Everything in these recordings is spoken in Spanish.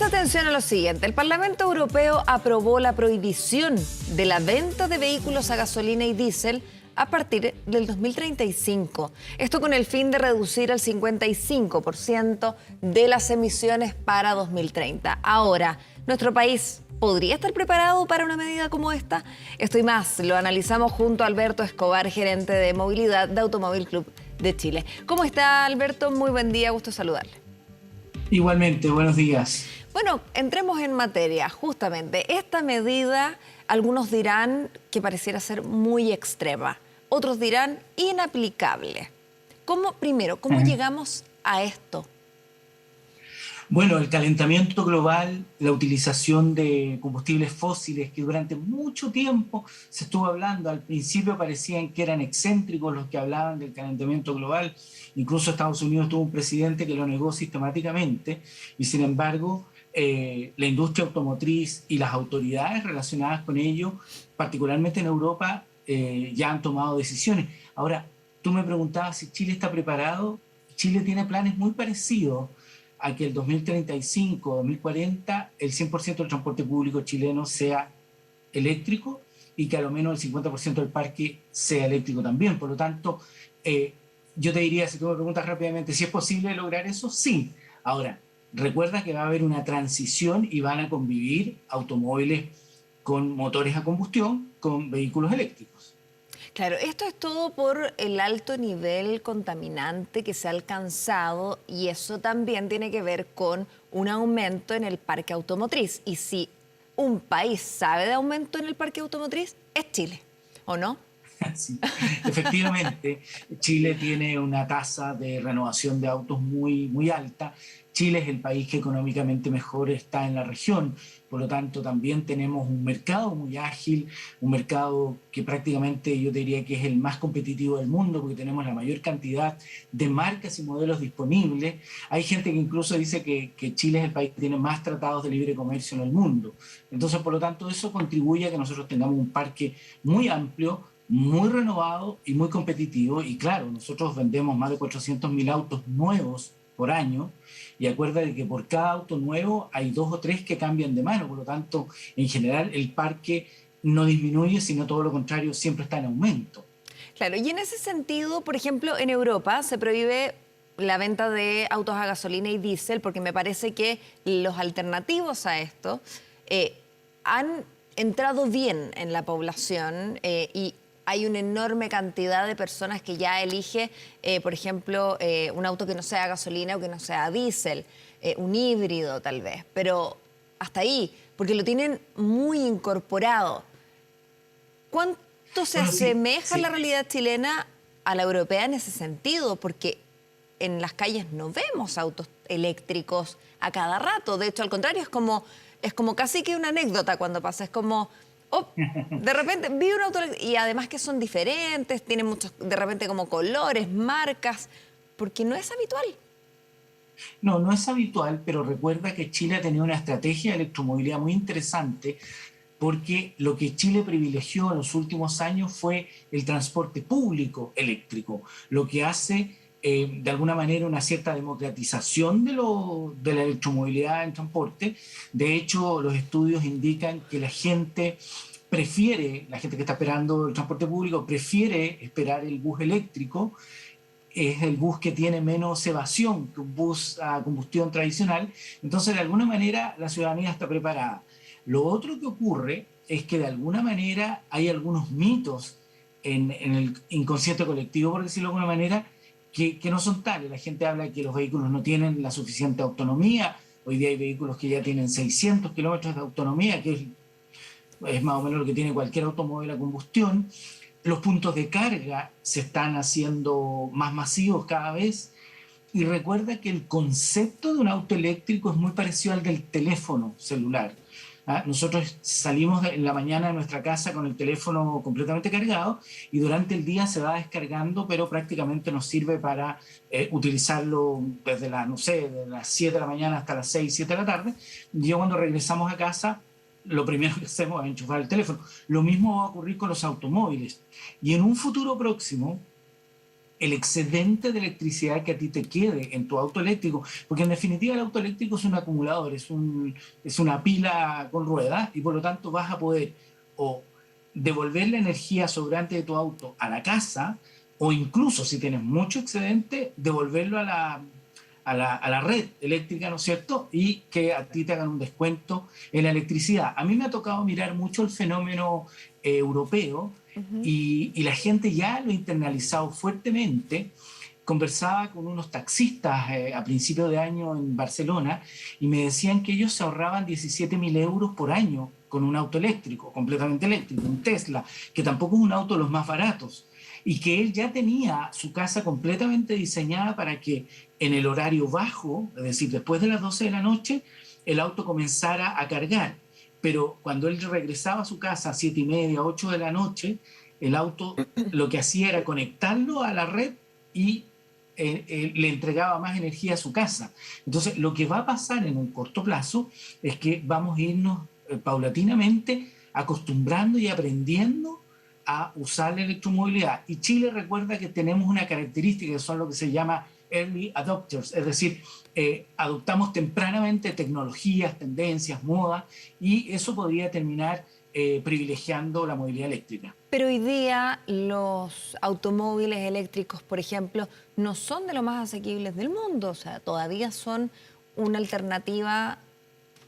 Presta atención a lo siguiente. El Parlamento Europeo aprobó la prohibición de la venta de vehículos a gasolina y diésel a partir del 2035. Esto con el fin de reducir al 55% de las emisiones para 2030. Ahora, ¿nuestro país podría estar preparado para una medida como esta? Esto y más lo analizamos junto a Alberto Escobar, gerente de movilidad de Automóvil Club de Chile. ¿Cómo está, Alberto? Muy buen día, gusto saludarle. Igualmente, buenos días. Bueno, entremos en materia. Justamente, esta medida, algunos dirán que pareciera ser muy extrema, otros dirán inaplicable. ¿Cómo llegamos a esto? Bueno, el calentamiento global, la utilización de combustibles fósiles que durante mucho tiempo se estuvo hablando, al principio parecían que eran excéntricos los que hablaban del calentamiento global, incluso Estados Unidos tuvo un presidente que lo negó sistemáticamente, y sin embargo la industria automotriz y las autoridades relacionadas con ello, particularmente en Europa, ya han tomado decisiones. Ahora, tú me preguntabas si Chile está preparado. Chile tiene planes muy parecidos a que el 2035, 2040, el 100% del transporte público chileno sea eléctrico y que a lo menos el 50% del parque sea eléctrico también. Por lo tanto, yo te diría, si tú me preguntas rápidamente, ¿si es posible lograr eso? Sí. Ahora, recuerda que va a haber una transición y van a convivir automóviles con motores a combustión con vehículos eléctricos. Claro, esto es todo por el alto nivel contaminante que se ha alcanzado y eso también tiene que ver con un aumento en el parque automotriz. Y si un país sabe de aumento en el parque automotriz, es Chile, ¿o no? Sí, efectivamente, Chile tiene una tasa de renovación de autos muy alta. Chile es el país que económicamente mejor está en la región, por lo tanto también tenemos un mercado muy ágil, un mercado que prácticamente yo diría que es el más competitivo del mundo porque tenemos la mayor cantidad de marcas y modelos disponibles. Hay gente que incluso dice que Chile es el país que tiene más tratados de libre comercio en el mundo. Entonces, por lo tanto, eso contribuye a que nosotros tengamos un parque muy amplio, muy renovado y muy competitivo. Y claro, nosotros vendemos más de 400.000 autos nuevos por año, y acuérdate que por cada auto nuevo hay 2 o 3 que cambian de mano, por lo tanto, en general el parque no disminuye, sino todo lo contrario, siempre está en aumento. Claro, y en ese sentido, por ejemplo, en Europa se prohíbe la venta de autos a gasolina y diésel, porque me parece que los alternativos a esto han entrado bien en la población y hay una enorme cantidad de personas que ya elige, por ejemplo, un auto que no sea gasolina o que no sea diésel, un híbrido tal vez, pero hasta ahí, porque lo tienen muy incorporado. ¿Cuánto se asemeja la realidad chilena a la europea en ese sentido? Porque en las calles no vemos autos eléctricos a cada rato. De hecho, al contrario, es como casi que una anécdota cuando pasa. Es como, oh, de repente vi un auto y además que son diferentes, tienen muchos, de repente como colores, marcas, porque no es habitual. No, no es habitual, pero recuerda que Chile ha tenido una estrategia de electromovilidad muy interesante porque lo que Chile privilegió en los últimos años fue el transporte público eléctrico, lo que hace de alguna manera una cierta democratización de la electromovilidad en transporte. De hecho, los estudios indican que la gente que está esperando el transporte público, prefiere esperar el bus eléctrico. Es el bus que tiene menos evasión que un bus a combustión tradicional. Entonces, de alguna manera, la ciudadanía está preparada. Lo otro que ocurre es que de alguna manera hay algunos mitos en el inconsciente colectivo, por decirlo de alguna manera, que no son tales. La gente habla de que los vehículos no tienen la suficiente autonomía. Hoy día hay vehículos que ya tienen 600 kilómetros de autonomía, que es más o menos lo que tiene cualquier automóvil a combustión. Los puntos de carga se están haciendo más masivos cada vez. Y recuerda que el concepto de un auto eléctrico es muy parecido al del teléfono celular. Nosotros salimos en la mañana de nuestra casa con el teléfono completamente cargado y durante el día se va descargando, pero prácticamente nos sirve para utilizarlo desde de las 7 de la mañana hasta las 6, 7 de la tarde. Y yo cuando regresamos a casa, lo primero que hacemos es enchufar el teléfono. Lo mismo va a ocurrir con los automóviles. Y en un futuro próximo, el excedente de electricidad que a ti te quede en tu auto eléctrico, porque en definitiva el auto eléctrico es un acumulador, es una pila con ruedas y por lo tanto vas a poder o devolver la energía sobrante de tu auto a la casa o incluso si tienes mucho excedente, devolverlo a la red eléctrica, ¿no es cierto? Y que a ti te hagan un descuento en la electricidad. A mí me ha tocado mirar mucho el fenómeno europeo y la gente ya lo ha internalizado fuertemente. Conversaba con unos taxistas a principios de año en Barcelona y me decían que ellos se ahorraban 17.000 euros por año con un auto eléctrico, completamente eléctrico, un Tesla, que tampoco es un auto de los más baratos, y que él ya tenía su casa completamente diseñada para que en el horario bajo, es decir, después de las 12 de la noche, el auto comenzara a cargar. Pero cuando él regresaba a su casa a 7:30, 8 de la noche, el auto lo que hacía era conectarlo a la red y le entregaba más energía a su casa. Entonces, lo que va a pasar en un corto plazo es que vamos a irnos paulatinamente acostumbrando y aprendiendo a usar la electromovilidad. Y Chile recuerda que tenemos una característica que son lo que se llama early adopters, es decir, adoptamos tempranamente tecnologías, tendencias, modas, y eso podría terminar privilegiando la movilidad eléctrica. Pero hoy día los automóviles eléctricos, por ejemplo, no son de los más asequibles del mundo, o sea, todavía son una alternativa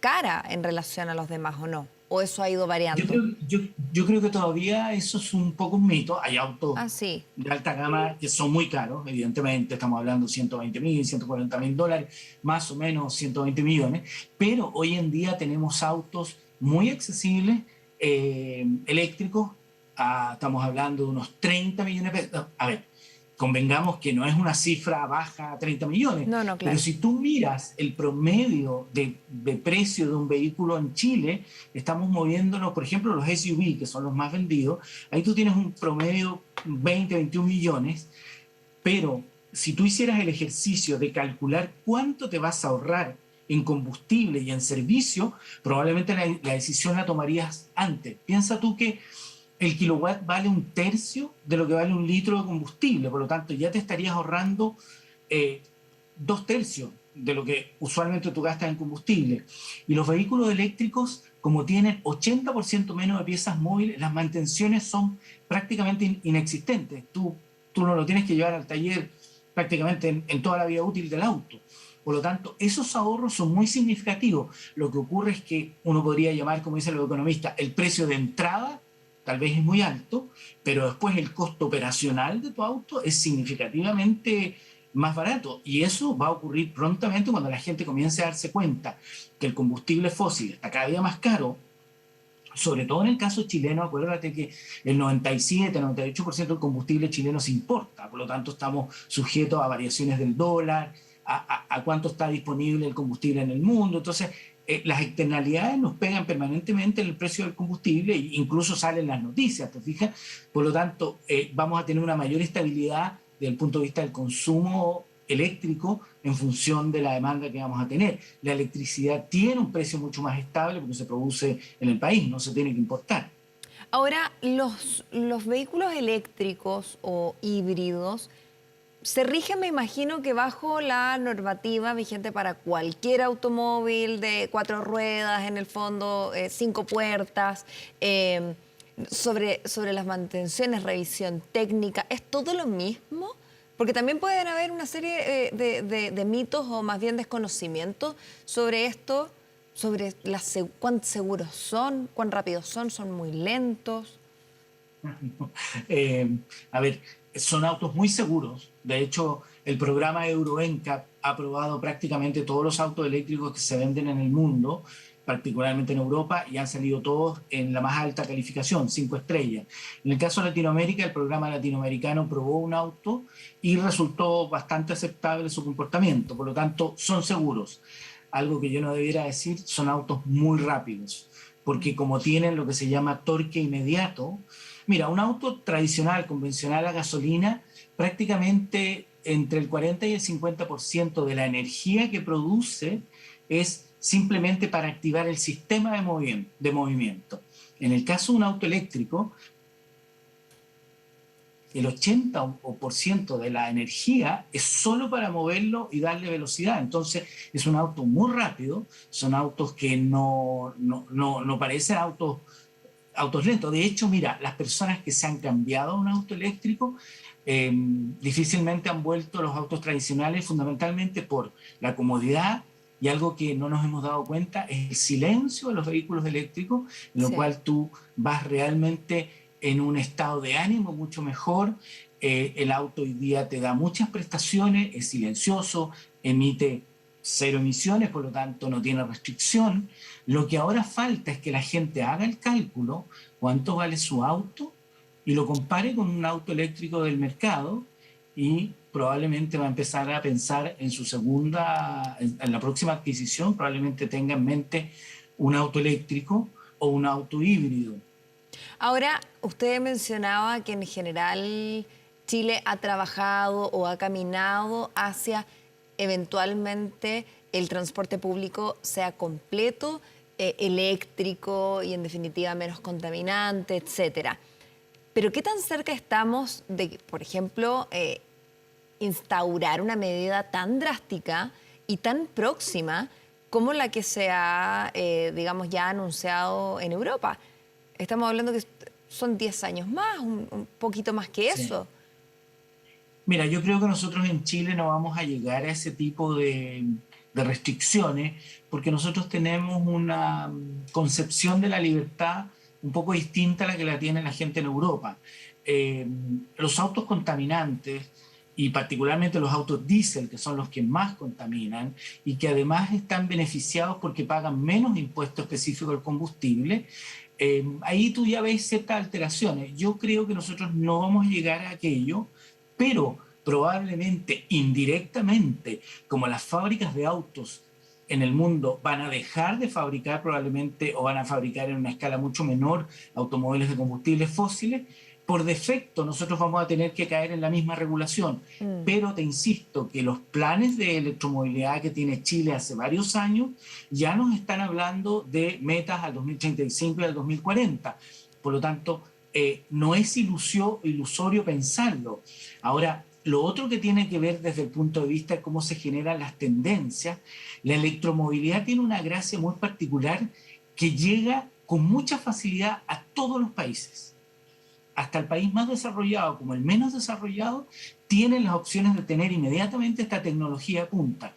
cara en relación a los demás, ¿o no? ¿O eso ha ido Yo variando? creo, yo creo que todavía eso es un poco un mito. Hay autos Ah, sí. de alta gama que son muy caros, evidentemente, estamos hablando de 120.000, 140.000 dólares, más o menos 120 millones, pero hoy en día tenemos autos muy accesibles, eléctricos, estamos hablando de unos 30 millones de pesos. A ver, convengamos que no es una cifra baja, 30 millones, No, no, pero claro. si tú miras el promedio de precio de un vehículo en Chile, estamos moviéndonos, por ejemplo, los SUV, que son los más vendidos, ahí tú tienes un promedio 20, 21 millones, pero si tú hicieras el ejercicio de calcular cuánto te vas a ahorrar en combustible y en servicio, probablemente la decisión la tomarías antes. Piensa tú que el kilowatt vale un tercio de lo que vale un litro de combustible, por lo tanto ya te estarías ahorrando 2 tercios de lo que usualmente tú gastas en combustible. Y los vehículos eléctricos, como tienen 80% menos de piezas móviles, las mantenciones son prácticamente inexistentes. Tú no lo tienes que llevar al taller prácticamente en toda la vida útil del auto. Por lo tanto, esos ahorros son muy significativos. Lo que ocurre es que uno podría llamar, como dicen los economistas, el precio de entrada tal vez es muy alto, pero después el costo operacional de tu auto es significativamente más barato. Y eso va a ocurrir prontamente cuando la gente comience a darse cuenta que el combustible fósil está cada día más caro. Sobre todo en el caso chileno, acuérdate que el 97-98% del combustible chileno se importa, por lo tanto estamos sujetos a variaciones del dólar, a cuánto está disponible el combustible en el mundo. Entonces, las externalidades nos pegan permanentemente en el precio del combustible, e incluso salen las noticias, ¿te fijas? Por lo tanto, vamos a tener una mayor estabilidad desde el punto de vista del consumo eléctrico en función de la demanda que vamos a tener. La electricidad tiene un precio mucho más estable porque se produce en el país, no se tiene que importar. Ahora, los vehículos eléctricos o híbridos se rigen, me imagino, que bajo la normativa vigente para cualquier automóvil de 4 ruedas, en el fondo, 5 puertas, sobre las mantenciones, revisión técnica. ¿Es todo lo mismo? Porque también pueden haber una serie de mitos o más bien desconocimientos sobre esto, sobre cuán seguros son, cuán rápidos son muy lentos. Eh, a ver, son autos muy seguros. De hecho, el programa Euro NCAP ha aprobado prácticamente todos los autos eléctricos que se venden en el mundo, particularmente en Europa, y han salido todos en la más alta calificación, 5 estrellas. En el caso de Latinoamérica, el programa latinoamericano probó un auto y resultó bastante aceptable su comportamiento. Por lo tanto, son seguros. Algo que yo no debiera decir, son autos muy rápidos, porque como tienen lo que se llama torque inmediato. Mira, un auto tradicional, convencional a gasolina, prácticamente entre el 40 y el 50% de la energía que produce es simplemente para activar el sistema de movimiento. En el caso de un auto eléctrico, el 80% de la energía es solo para moverlo y darle velocidad. Entonces es un auto muy rápido, son autos que no parecen autos lentos. De hecho, mira, las personas que se han cambiado a un auto eléctrico difícilmente han vuelto a los autos tradicionales, fundamentalmente por la comodidad y algo que no nos hemos dado cuenta es el silencio de los vehículos eléctricos, en lo Sí. cual tú vas realmente en un estado de ánimo mucho mejor. El auto hoy día te da muchas prestaciones, es silencioso, emite cero emisiones, por lo tanto no tiene restricción. Lo que ahora falta es que la gente haga el cálculo, cuánto vale su auto, y lo compare con un auto eléctrico del mercado y probablemente va a empezar a pensar en su en la próxima adquisición, probablemente tenga en mente un auto eléctrico o un auto híbrido. Ahora, usted mencionaba que en general Chile ha trabajado o ha caminado hacia eventualmente el transporte público sea completo, eléctrico y en definitiva menos contaminante, etcétera. Pero ¿qué tan cerca estamos de, por ejemplo, instaurar una medida tan drástica y tan próxima como la que se ha, digamos, ya anunciado en Europa? Estamos hablando que son 10 años más, un poquito más que Sí. eso. Mira, yo creo que nosotros en Chile no vamos a llegar a ese tipo de restricciones porque nosotros tenemos una concepción de la libertad un poco distinta a la que la tiene la gente en Europa. Eh, los autos contaminantes y particularmente los autos diésel, que son los que más contaminan y que además están beneficiados porque pagan menos impuesto específico al combustible, ahí tú ya ves ciertas alteraciones. Yo creo que nosotros no vamos a llegar a aquello, pero probablemente indirectamente, como las fábricas de autos en el mundo van a dejar de fabricar probablemente o van a fabricar en una escala mucho menor automóviles de combustibles fósiles, por defecto nosotros vamos a tener que caer en la misma regulación. Mm. Pero te insisto que los planes de electromovilidad que tiene Chile hace varios años ya nos están hablando de metas al 2035 y al 2040. Por lo tanto, no es ilusorio pensarlo. Ahora, lo otro que tiene que ver desde el punto de vista de cómo se generan las tendencias, la electromovilidad tiene una gracia muy particular que llega con mucha facilidad a todos los países. Hasta el país más desarrollado como el menos desarrollado tienen las opciones de tener inmediatamente esta tecnología a punta.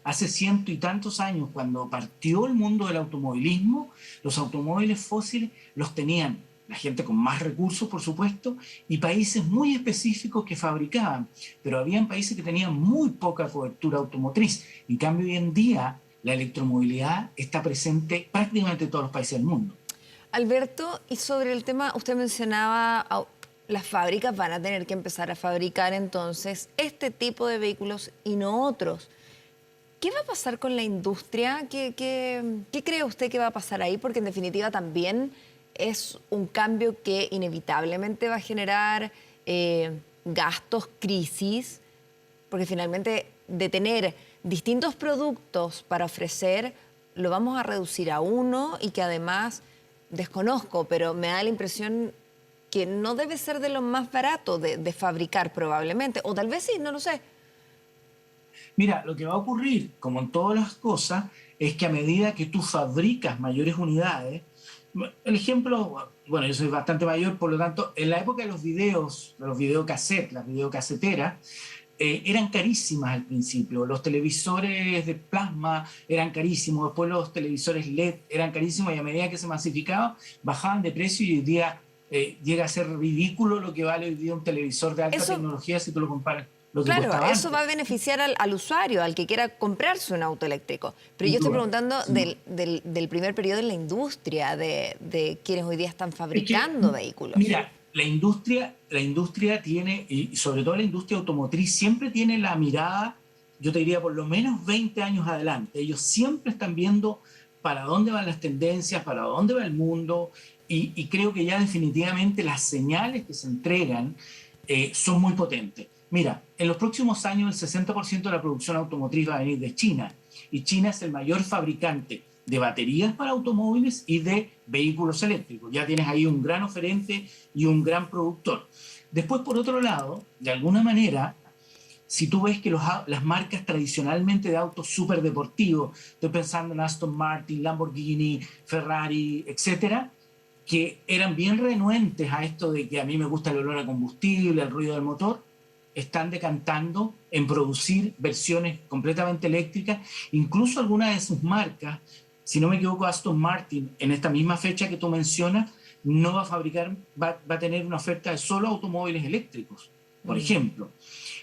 Hace ciento y tantos años, cuando partió el mundo del automovilismo, los automóviles fósiles los tenían la gente con más recursos, por supuesto, y países muy específicos que fabricaban, pero habían países que tenían muy poca cobertura automotriz. En cambio, hoy en día la electromovilidad está presente prácticamente en todos los países del mundo. Alberto, y sobre el tema, usted mencionaba, las fábricas van a tener que empezar a fabricar entonces este tipo de vehículos y no otros. ¿Qué va a pasar con la industria? ¿Qué cree usted que va a pasar ahí? Porque en definitiva también es un cambio que inevitablemente va a generar gastos, crisis, porque finalmente de tener distintos productos para ofrecer, lo vamos a reducir a uno y que además, desconozco, pero me da la impresión que no debe ser de lo más barato de fabricar probablemente, o tal vez sí, no lo sé. Mira, lo que va a ocurrir, como en todas las cosas, es que a medida que tú fabricas mayores unidades, el ejemplo, bueno, yo soy bastante mayor, por lo tanto, en la época de los videocassettes, las videocaseteras, eran carísimas al principio. Los televisores de plasma eran carísimos, después los televisores LED eran carísimos y a medida que se masificaba, bajaban de precio y hoy día llega a ser ridículo lo que vale hoy día un televisor de alta tecnología si tú lo comparas lo que Claro, costaba eso antes. va a beneficiar al usuario, al que quiera comprarse un auto eléctrico. Pero Sin yo estoy duda, preguntando sin duda. del primer periodo en la industria, de quienes hoy día están Es que, fabricando vehículos. mira, la industria tiene, y sobre todo la industria automotriz, siempre tiene la mirada, yo te diría, por lo menos 20 años adelante. Ellos siempre están viendo para dónde van las tendencias, para dónde va el mundo, y creo que ya definitivamente las señales que se entregan son muy potentes. Mira, en los próximos años el 60% de la producción automotriz va a venir de China, y China es el mayor fabricante de baterías para automóviles y de vehículos eléctricos. Ya tienes ahí un gran oferente y un gran productor. Después, por otro lado, de alguna manera, si tú ves que las marcas tradicionalmente de autos súper deportivos, estoy pensando en Aston Martin, Lamborghini, Ferrari, etcétera, que eran bien renuentes a esto de que a mí me gusta el olor a combustible, el ruido del motor, están decantando en producir versiones completamente eléctricas. Incluso algunas de sus marcas, si no me equivoco, Aston Martin, en esta misma fecha que tú mencionas, no va a fabricar, va a tener una oferta de solo automóviles eléctricos, por ejemplo.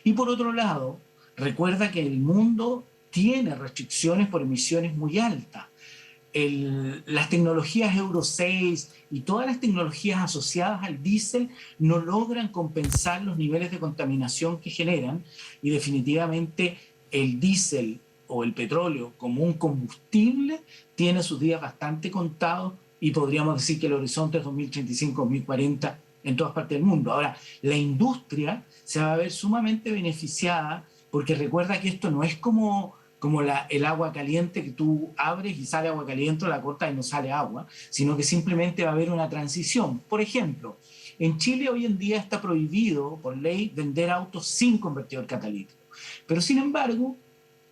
Y por otro lado, recuerda que el mundo tiene restricciones por emisiones muy altas. Las tecnologías Euro 6 y todas las tecnologías asociadas al diésel no logran compensar los niveles de contaminación que generan, y definitivamente el diésel o el petróleo como un combustible tiene sus días bastante contados, y podríamos decir que el horizonte es 2035-2040 en todas partes del mundo. Ahora, la industria se va a ver sumamente beneficiada, porque recuerda que esto no es como el agua caliente que tú abres y sale agua caliente, o la cortas y no sale agua, sino que simplemente va a haber una transición. Por ejemplo, en Chile hoy en día está prohibido por ley vender autos sin convertidor catalítico, pero sin embargo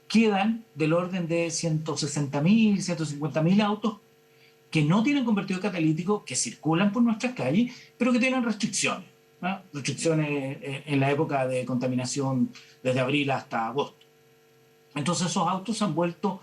quedan del orden de 160.000, 150.000 autos que no tienen convertidor catalítico, que circulan por nuestras calles, pero que tienen restricciones, ¿no? Restricciones en la época de contaminación desde abril hasta agosto. Entonces esos autos se han vuelto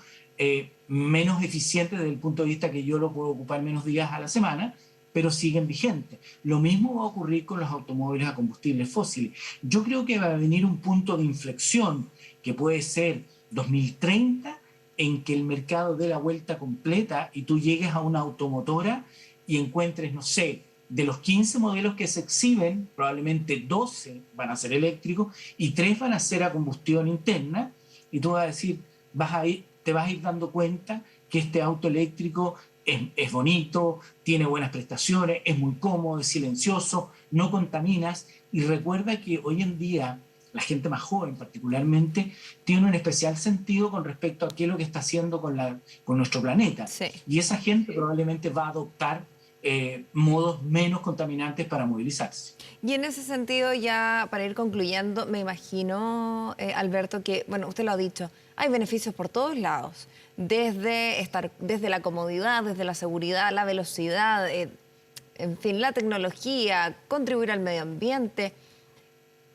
menos eficientes desde el punto de vista que yo lo puedo ocupar menos días a la semana, pero siguen vigentes. Lo mismo va a ocurrir con los automóviles a combustibles fósiles. Yo creo que va a venir un punto de inflexión que puede ser 2030, en que el mercado dé la vuelta completa y tú llegues a una automotora y encuentres, no sé, de los 15 modelos que se exhiben, probablemente 12 van a ser eléctricos y 3 van a ser a combustión interna, y tú vas a decir, te vas a ir dando cuenta que este auto eléctrico es bonito, tiene buenas prestaciones, es muy cómodo, es silencioso, no contaminas. Y recuerda que hoy en día la gente más joven particularmente tiene un especial sentido con respecto a qué es lo que está haciendo con nuestro planeta. Sí. Y esa gente probablemente va a adoptar modos menos contaminantes para movilizarse. Y en ese sentido, ya para ir concluyendo, me imagino, Alberto, que, bueno, usted lo ha dicho, hay beneficios por todos lados, desde la comodidad, desde la seguridad, la velocidad, en fin, la tecnología, contribuir al medio ambiente.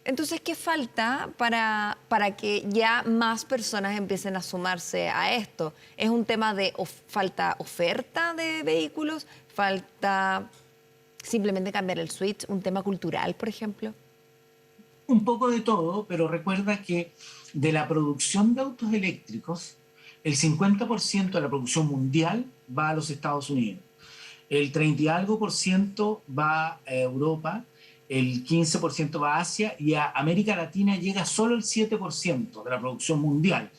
Entonces, ¿qué falta para que ya más personas empiecen a sumarse a esto? ¿Es un tema de falta oferta de vehículos? ¿Falta simplemente cambiar el switch? ¿Un tema cultural, por ejemplo? Un poco de todo, pero recuerda que de la producción de autos eléctricos, el 50% de la producción mundial va a los Estados Unidos, el 30 y algo por ciento va a Europa, el 15% va a Asia, y a América Latina llega solo el 7% de la producción mundial.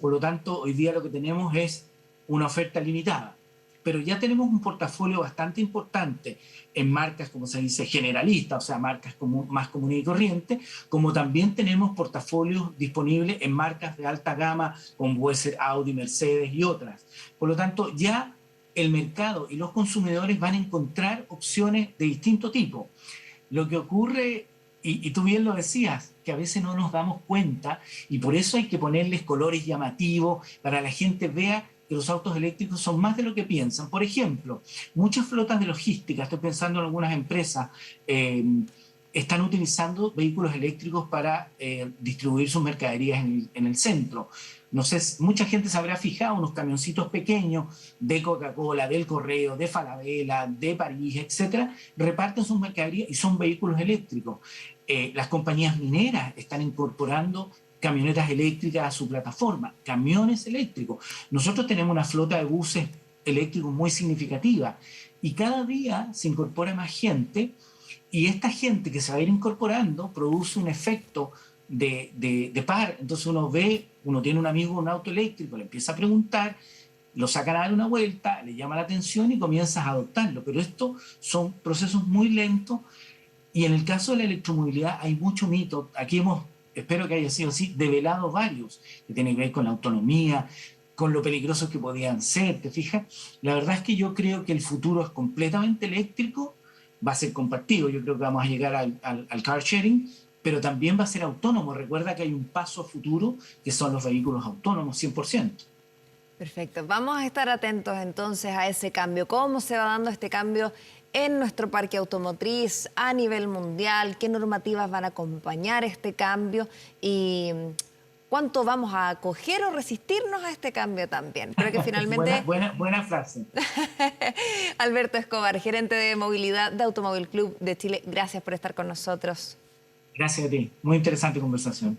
Por lo tanto, hoy día lo que tenemos es una oferta limitada. Pero ya tenemos un portafolio bastante importante en marcas, como se dice, generalistas, o sea, marcas más comunes y corrientes, como también tenemos portafolios disponibles en marcas de alta gama, como puede ser Audi, Mercedes y otras. Por lo tanto, ya el mercado y los consumidores van a encontrar opciones de distinto tipo. Lo que ocurre, y tú bien lo decías, que a veces no nos damos cuenta, y por eso hay que ponerles colores llamativos para que la gente vea que los autos eléctricos son más de lo que piensan. Por ejemplo, muchas flotas de logística, estoy pensando en algunas empresas, están utilizando vehículos eléctricos para distribuir sus mercaderías en el centro. No sé, mucha gente se habrá fijado unos camioncitos pequeños de Coca-Cola, del Correo, de Falabella, de París, etcétera, reparten sus mercaderías y son vehículos eléctricos. Las compañías mineras están incorporando camionetas eléctricas a su plataforma, camiones eléctricos. Nosotros tenemos una flota de buses eléctricos muy significativa, y cada día se incorpora más gente, y esta gente que se va a ir incorporando produce un efecto de par. Entonces uno tiene un amigo con un auto eléctrico, le empieza a preguntar, lo sacan a dar una vuelta, le llama la atención y comienzas a adoptarlo. Pero estos son procesos muy lentos, y en el caso de la electromovilidad hay mucho mito. Aquí espero que haya sido así, develado varios, que tienen que ver con la autonomía, con lo peligrosos que podían ser, ¿te fijas? La verdad es que yo creo que el futuro es completamente eléctrico, va a ser compartido, yo creo que vamos a llegar al car sharing, pero también va a ser autónomo. Recuerda que hay un paso futuro que son los vehículos autónomos 100%. Perfecto. Vamos a estar atentos entonces a ese cambio. ¿Cómo se va dando este cambio en nuestro parque automotriz a nivel mundial? ¿Qué normativas van a acompañar este cambio? Y cuánto vamos a acoger o resistirnos a este cambio también. Creo que finalmente... buena frase. Alberto Escobar, gerente de movilidad de Automóvil Club de Chile, gracias por estar con nosotros. Gracias a ti. Muy interesante conversación.